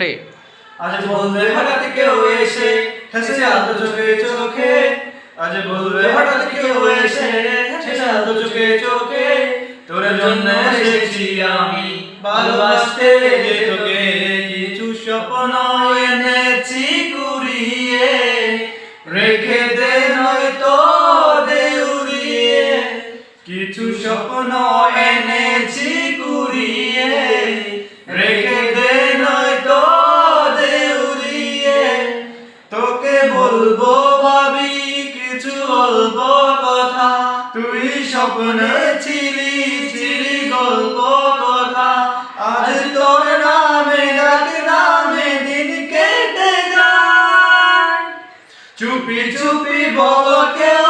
Play. আজ বলবে হঠাৎ কেউ এসে হেসে আলো চোখে চোখে, আজ বলবে হঠাৎ কেউ এসে হেসে আলো চোখে চোখে, তোর জন্য এসেছি আমি ভালোবাসতে যে তোকে, কিছু স্বপ্ন এনেছি কুড়িয়ে, রেখে দে নয়তো দে উড়িয়ে, কিছু স্বপ্ন এনেছি কুড়িয়ে, রেখে দে নয়তো দে উড়িয়ে, তোকে বলবো ভাবি কিছু অল্প কথা, তুই স্বপ্নে ছিলি ছিলি গল্প কথা, আজ তোর নামে ডাক নামে দিন কেটে যায়, চুপি চুপি বল কেউ